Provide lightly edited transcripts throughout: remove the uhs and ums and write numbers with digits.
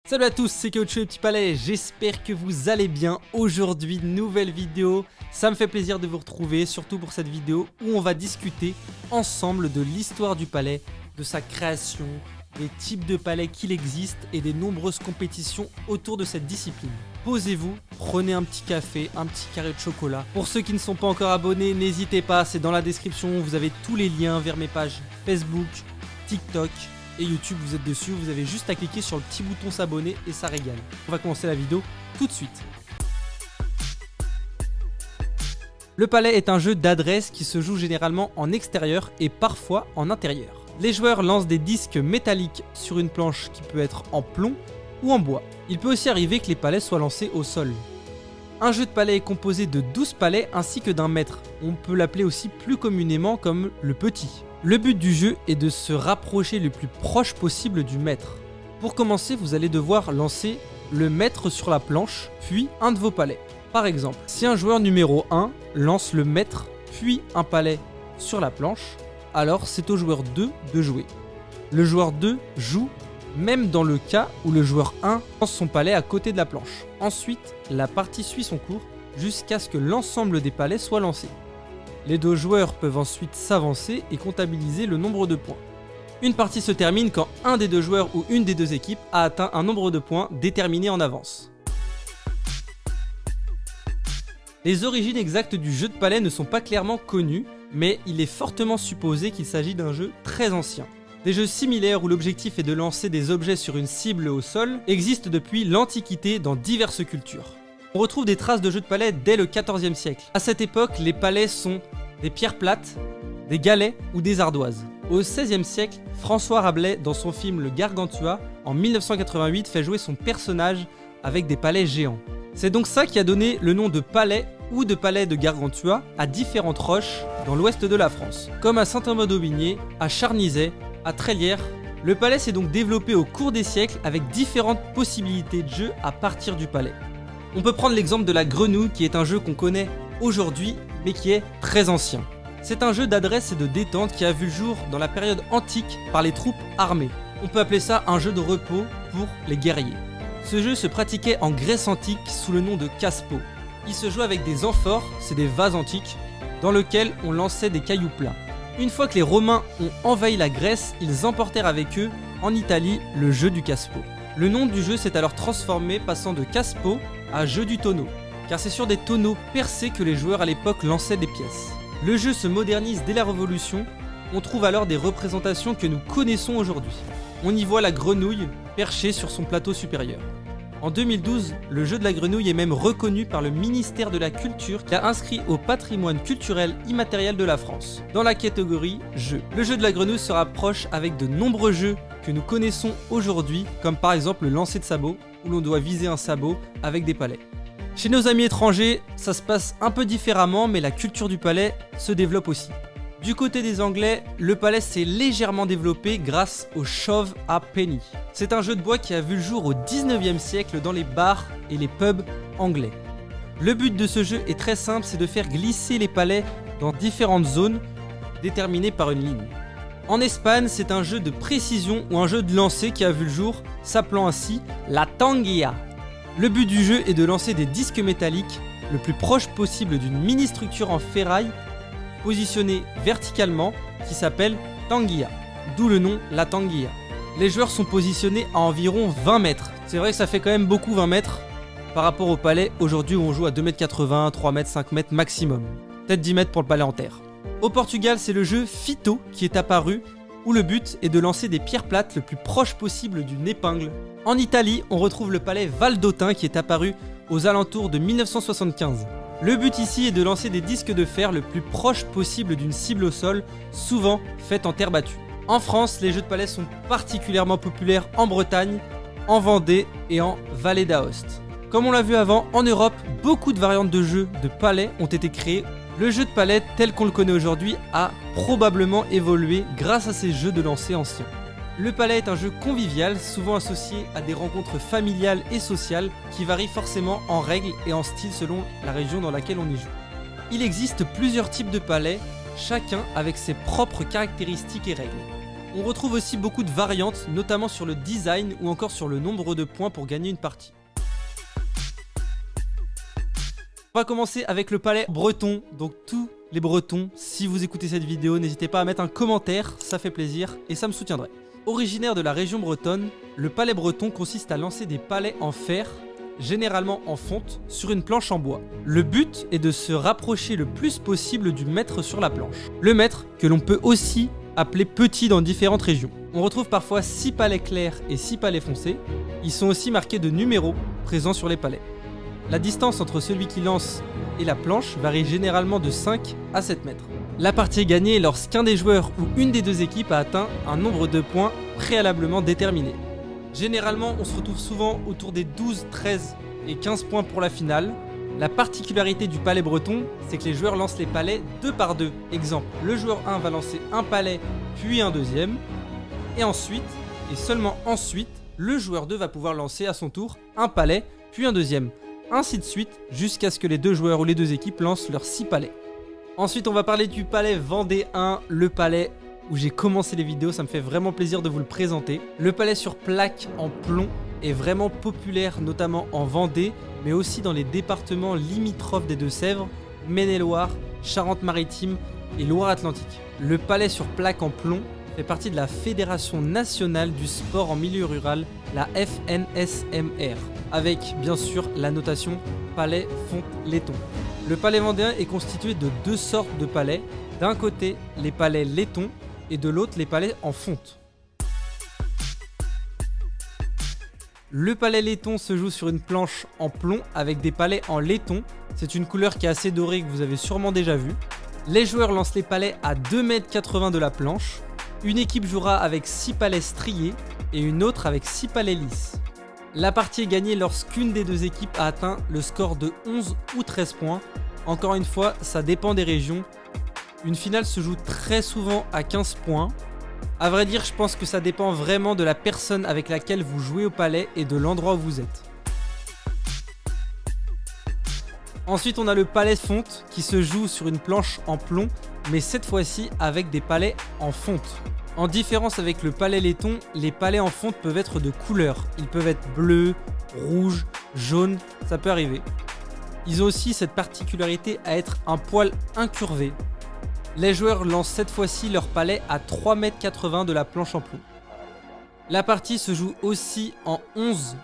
Salut à tous, c'est Caoutchouc et Petit Palais, j'espère que vous allez bien. Aujourd'hui, nouvelle vidéo, ça me fait plaisir de vous retrouver, surtout pour cette vidéo où on va discuter ensemble de l'histoire du palais, de sa création, des types de palais qu'il existe et des nombreuses compétitions autour de cette discipline. Posez-vous, prenez un petit café, un petit carré de chocolat. Pour ceux qui ne sont pas encore abonnés, n'hésitez pas, c'est dans la description, vous avez tous les liens vers mes pages Facebook, TikTok et YouTube, vous êtes dessus, vous avez juste à cliquer sur le petit bouton s'abonner et ça régale. On va commencer la vidéo tout de suite. Le palais est un jeu d'adresse qui se joue généralement en extérieur et parfois en intérieur. Les joueurs lancent des disques métalliques sur une planche qui peut être en plomb ou en bois. Il peut aussi arriver que les palets soient lancés au sol. Un jeu de palais est composé de 12 palets ainsi que d'un maître. On peut l'appeler aussi plus communément comme le petit. Le but du jeu est de se rapprocher le plus proche possible du maître. Pour commencer, vous allez devoir lancer le maître sur la planche, puis un de vos palets. Par exemple, si un joueur numéro 1 lance le maître, puis un palet sur la planche, alors c'est au joueur 2 de jouer. Le joueur 2 joue même dans le cas où le joueur 1 lance son palet à côté de la planche. Ensuite, la partie suit son cours jusqu'à ce que l'ensemble des palets soient lancés. Les deux joueurs peuvent ensuite s'avancer et comptabiliser le nombre de points. Une partie se termine quand un des deux joueurs ou une des deux équipes a atteint un nombre de points déterminé en avance. Les origines exactes du jeu de palais ne sont pas clairement connues, mais il est fortement supposé qu'il s'agit d'un jeu très ancien. Des jeux similaires où l'objectif est de lancer des objets sur une cible au sol existent depuis l'Antiquité dans diverses cultures. On retrouve des traces de jeux de palais dès le XIVe siècle. À cette époque, les palets sont des pierres plates, des galets ou des ardoises. Au XVIe siècle, François Rabelais, dans son film Le Gargantua, en 1988, fait jouer son personnage avec des palais géants. C'est donc ça qui a donné le nom de palais ou de palais de Gargantua à différentes roches dans l'ouest de la France, comme à Saint-Amand-d'Aubigné, à Charnizet, à Trélières. Le palais s'est donc développé au cours des siècles avec différentes possibilités de jeu à partir du palais. On peut prendre l'exemple de la grenouille qui est un jeu qu'on connaît aujourd'hui mais qui est très ancien. C'est un jeu d'adresse et de détente qui a vu le jour dans la période antique par les troupes armées. On peut appeler ça un jeu de repos pour les guerriers. Ce jeu se pratiquait en Grèce antique sous le nom de Caspo. Il se jouait avec des amphores, c'est des vases antiques, dans lesquels on lançait des cailloux plats. Une fois que les Romains ont envahi la Grèce, ils emportèrent avec eux, en Italie, le jeu du Caspo. Le nom du jeu s'est alors transformé, passant de Caspo à jeu du tonneau, car c'est sur des tonneaux percés que les joueurs à l'époque lançaient des pièces. Le jeu se modernise dès la Révolution, on trouve alors des représentations que nous connaissons aujourd'hui. On y voit la grenouille perchée sur son plateau supérieur. En 2012, le jeu de la grenouille est même reconnu par le ministère de la Culture qui a inscrit au patrimoine culturel immatériel de la France, dans la catégorie jeux. Le jeu de la grenouille se rapproche avec de nombreux jeux que nous connaissons aujourd'hui, comme par exemple le lancer de sabot, où l'on doit viser un sabot avec des palets. Chez nos amis étrangers, ça se passe un peu différemment, mais la culture du palais se développe aussi. Du côté des Anglais, le palais s'est légèrement développé grâce au shove a penny. C'est un jeu de bois qui a vu le jour au 19e siècle dans les bars et les pubs anglais. Le but de ce jeu est très simple, c'est de faire glisser les palets dans différentes zones déterminées par une ligne. En Espagne, c'est un jeu de précision ou un jeu de lancer qui a vu le jour, s'appelant ainsi la tanguilla. Le but du jeu est de lancer des disques métalliques le plus proche possible d'une mini-structure en ferraille positionnée verticalement qui s'appelle tanguilla, d'où le nom la tanguilla. Les joueurs sont positionnés à environ 20 mètres. C'est vrai que ça fait quand même beaucoup 20 mètres par rapport au palais aujourd'hui où on joue à 2,80 m, 3 mètres, 5 mètres maximum. Peut-être 10 mètres pour le palais en terre. Au Portugal, c'est le jeu Fito qui est apparu, où le but est de lancer des pierres plates le plus proche possible d'une épingle. En Italie, on retrouve le palais Valdôtain qui est apparu aux alentours de 1975. Le but ici est de lancer des disques de fer le plus proche possible d'une cible au sol, souvent faite en terre battue. En France, les jeux de palais sont particulièrement populaires en Bretagne, en Vendée et en Vallée d'Aoste. Comme on l'a vu avant, en Europe, beaucoup de variantes de jeux de palais ont été créées. Le jeu de palais tel qu'on le connaît aujourd'hui a probablement évolué grâce à ces jeux de lancer anciens. Le palais est un jeu convivial, souvent associé à des rencontres familiales et sociales qui varient forcément en règles et en style selon la région dans laquelle on y joue. Il existe plusieurs types de palais, chacun avec ses propres caractéristiques et règles. On retrouve aussi beaucoup de variantes, notamment sur le design ou encore sur le nombre de points pour gagner une partie. On va commencer avec le palais breton, donc tous les bretons, si vous écoutez cette vidéo, n'hésitez pas à mettre un commentaire, ça fait plaisir et ça me soutiendrait. Originaire de la région bretonne, le palais breton consiste à lancer des palets en fer, généralement en fonte, sur une planche en bois. Le but est de se rapprocher le plus possible du maître sur la planche. Le maître, que l'on peut aussi appeler petit dans différentes régions. On retrouve parfois 6 palets clairs et 6 palets foncés. Ils sont aussi marqués de numéros présents sur les palets. La distance entre celui qui lance et la planche varie généralement de 5 à 7 mètres. La partie est gagnée lorsqu'un des joueurs ou une des deux équipes a atteint un nombre de points préalablement déterminé. Généralement, on se retrouve souvent autour des 12, 13 et 15 points pour la finale. La particularité du palais breton, c'est que les joueurs lancent les palets 2 par 2. Exemple, le joueur 1 va lancer un palais, puis un deuxième. Et ensuite, et seulement ensuite, le joueur 2 va pouvoir lancer à son tour un palais, puis un deuxième. Ainsi de suite, jusqu'à ce que les deux joueurs ou les deux équipes lancent leurs 6 palets. Ensuite, on va parler du palais vendéen, le palais où j'ai commencé les vidéos, ça me fait vraiment plaisir de vous le présenter. Le palais sur plaque en plomb est vraiment populaire, notamment en Vendée, mais aussi dans les départements limitrophes des Deux-Sèvres, Maine-et-Loire, Charente-Maritime et Loire-Atlantique. Le palais sur plaque en plomb fait partie de la Fédération nationale du sport en milieu rural, la FNSMR, avec bien sûr la notation palais fonte laiton. Le palais vendéen est constitué de 2 sortes de palais, d'un côté les palais laiton et de l'autre les palais en fonte. Le palais laiton se joue sur une planche en plomb avec des palets en laiton, c'est une couleur qui est assez dorée que vous avez sûrement déjà vue. Les joueurs lancent les palets à 2,80 m de la planche. Une équipe jouera avec 6 palets striés et une autre avec 6 palets lisses. La partie est gagnée lorsqu'une des deux équipes a atteint le score de 11 ou 13 points. Encore une fois, ça dépend des régions. Une finale se joue très souvent à 15 points. A vrai dire, je pense que ça dépend vraiment de la personne avec laquelle vous jouez au palais et de l'endroit où vous êtes. Ensuite, on a le palais fonte qui se joue sur une planche en plomb, mais cette fois-ci avec des palets en fonte. En différence avec le palais laiton, les palets en fonte peuvent être de couleurs. Ils peuvent être bleus, rouges, jaunes, ça peut arriver. Ils ont aussi cette particularité à être un poil incurvé. Les joueurs lancent cette fois-ci leur palais à 3,80 m de la planche en plomb. La partie se joue aussi en 11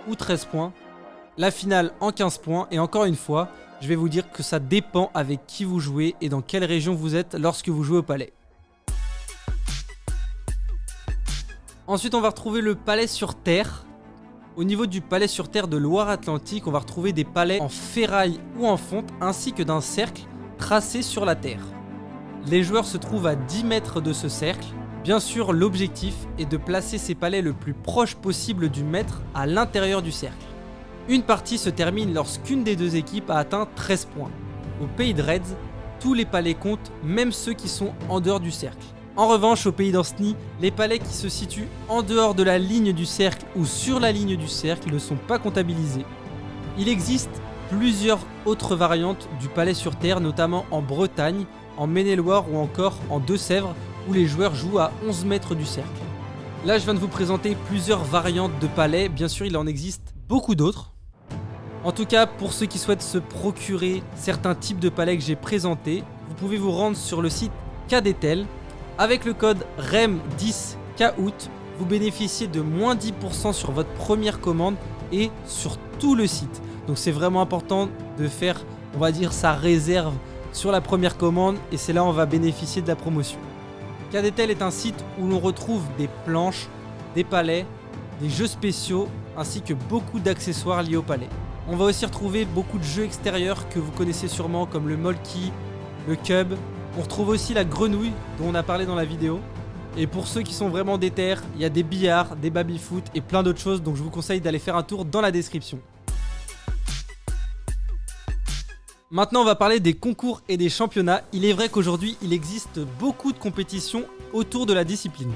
ou 13 points. La finale en 15 points et encore une fois, je vais vous dire que ça dépend avec qui vous jouez et dans quelle région vous êtes lorsque vous jouez au palais. Ensuite, on va retrouver le palais sur terre. Au niveau du palais sur terre de Loire-Atlantique, on va retrouver des palais en ferraille ou en fonte ainsi que d'un cercle tracé sur la terre. Les joueurs se trouvent à 10 mètres de ce cercle. Bien sûr, l'objectif est de placer ces palets le plus proche possible du maître à l'intérieur du cercle. Une partie se termine lorsqu'une des deux équipes a atteint 13 points. Au pays de Reds, tous les palets comptent, même ceux qui sont en dehors du cercle. En revanche, au pays d'Anceny, les palets qui se situent en dehors de la ligne du cercle ou sur la ligne du cercle ne sont pas comptabilisés. Il existe plusieurs autres variantes du palais sur terre, notamment en Bretagne, en Maine-et-Loire ou encore en Deux-Sèvres, où les joueurs jouent à 11 mètres du cercle. Là, je viens de vous présenter plusieurs variantes de palais, bien sûr il en existe beaucoup d'autres. En tout cas, pour ceux qui souhaitent se procurer certains types de palets que j'ai présentés, vous pouvez vous rendre sur le site Cadetel. Avec le code REM10KOUT, vous bénéficiez de moins 10% sur votre première commande et sur tout le site. Donc c'est vraiment important de faire, on va dire, sa réserve sur la première commande et c'est là où on va bénéficier de la promotion. Cadetel est un site où l'on retrouve des planches, des palets, des jeux spéciaux ainsi que beaucoup d'accessoires liés au palais. On va aussi retrouver beaucoup de jeux extérieurs que vous connaissez sûrement comme le Molki, le Cub. On retrouve aussi la grenouille dont on a parlé dans la vidéo. Et pour ceux qui sont vraiment déter, il y a des billards, des baby-foot et plein d'autres choses. Donc je vous conseille d'aller faire un tour dans la description. Maintenant on va parler des concours et des championnats. Il est vrai qu'aujourd'hui il existe beaucoup de compétitions autour de la discipline.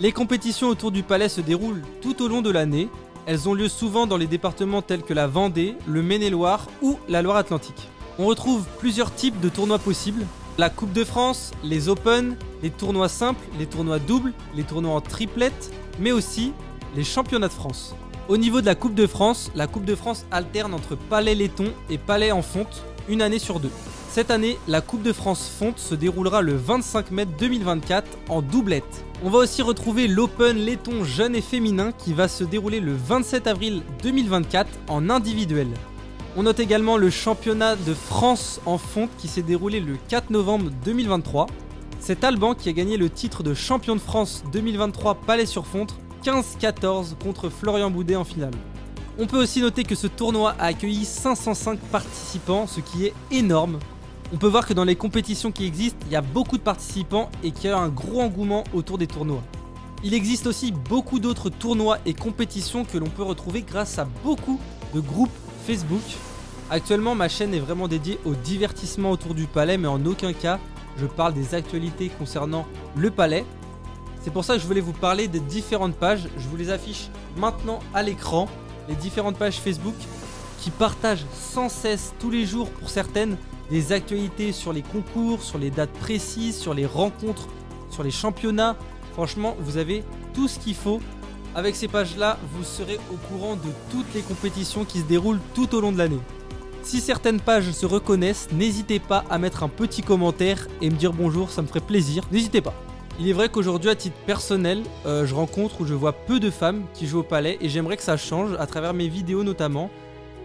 Les compétitions autour du palais se déroulent tout au long de l'année. Elles ont lieu souvent dans les départements tels que la Vendée, le Maine-et-Loire ou la Loire-Atlantique. On retrouve plusieurs types de tournois possibles. La Coupe de France, les Open, les tournois simples, les tournois doubles, les tournois en triplette, mais aussi les championnats de France. Au niveau de la Coupe de France alterne entre palais laiton et palais en fonte, une année sur deux. Cette année, la Coupe de France fonte se déroulera le 25 mai 2024 en doublette. On va aussi retrouver l'Open laiton jeune et féminin qui va se dérouler le 27 avril 2024 en individuel. On note également le championnat de France en fonte qui s'est déroulé le 4 novembre 2023. C'est Alban qui a gagné le titre de champion de France 2023 palais sur fonte 15-14 contre Florian Boudet en finale. On peut aussi noter que ce tournoi a accueilli 505 participants, ce qui est énorme. On peut voir que dans les compétitions qui existent, il y a beaucoup de participants et qu'il y a un gros engouement autour des tournois. Il existe aussi beaucoup d'autres tournois et compétitions que l'on peut retrouver grâce à beaucoup de groupes Facebook. Actuellement, ma chaîne est vraiment dédiée au divertissement autour du palais, mais en aucun cas, je parle des actualités concernant le palais. C'est pour ça que je voulais vous parler des différentes pages. Je vous les affiche maintenant à l'écran. Les différentes pages Facebook qui partagent sans cesse, tous les jours pour certaines, des actualités sur les concours, sur les dates précises, sur les rencontres, sur les championnats. Franchement, vous avez tout ce qu'il faut. Avec ces pages-là, vous serez au courant de toutes les compétitions qui se déroulent tout au long de l'année. Si certaines pages se reconnaissent, n'hésitez pas à mettre un petit commentaire et me dire bonjour, ça me ferait plaisir. N'hésitez pas. Il est vrai qu'aujourd'hui, à titre personnel, je rencontre ou je vois peu de femmes qui jouent au palais et j'aimerais que ça change à travers mes vidéos notamment.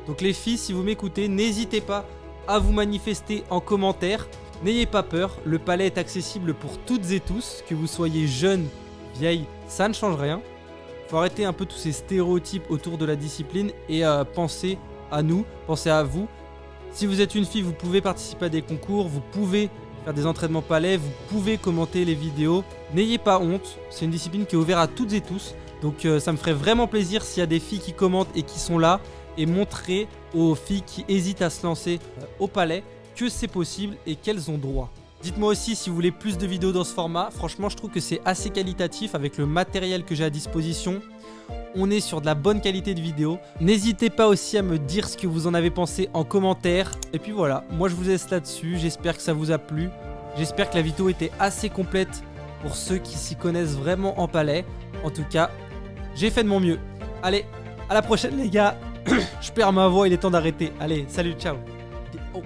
Donc les filles, si vous m'écoutez, n'hésitez pas à vous manifester en commentaire. N'ayez pas peur, le palais est accessible pour toutes et tous, que vous soyez jeune, vieille, ça ne change rien. Faut arrêter un peu tous ces stéréotypes autour de la discipline et penser à nous, pensez à vous. Si vous êtes une fille, vous pouvez participer à des concours, vous pouvez faire des entraînements palais, vous pouvez commenter les vidéos. N'ayez pas honte, c'est une discipline qui est ouverte à toutes et tous. Donc ça me ferait vraiment plaisir s'il y a des filles qui commentent et qui sont là et montrer aux filles qui hésitent à se lancer au palais que c'est possible et qu'elles ont droit. Dites-moi aussi si vous voulez plus de vidéos dans ce format. Franchement, je trouve que c'est assez qualitatif avec le matériel que j'ai à disposition. On est sur de la bonne qualité de vidéo. N'hésitez pas aussi à me dire ce que vous en avez pensé en commentaire. Et puis voilà, moi je vous laisse là-dessus. J'espère que ça vous a plu. J'espère que la vidéo était assez complète pour ceux qui s'y connaissent vraiment en palais. En tout cas, j'ai fait de mon mieux. Allez, à la prochaine les gars. Je perds ma voix, il est temps d'arrêter. Allez, salut, ciao. Oh.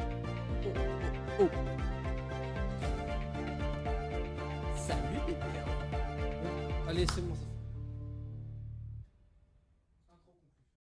Salut les gars. Allez, c'est bon.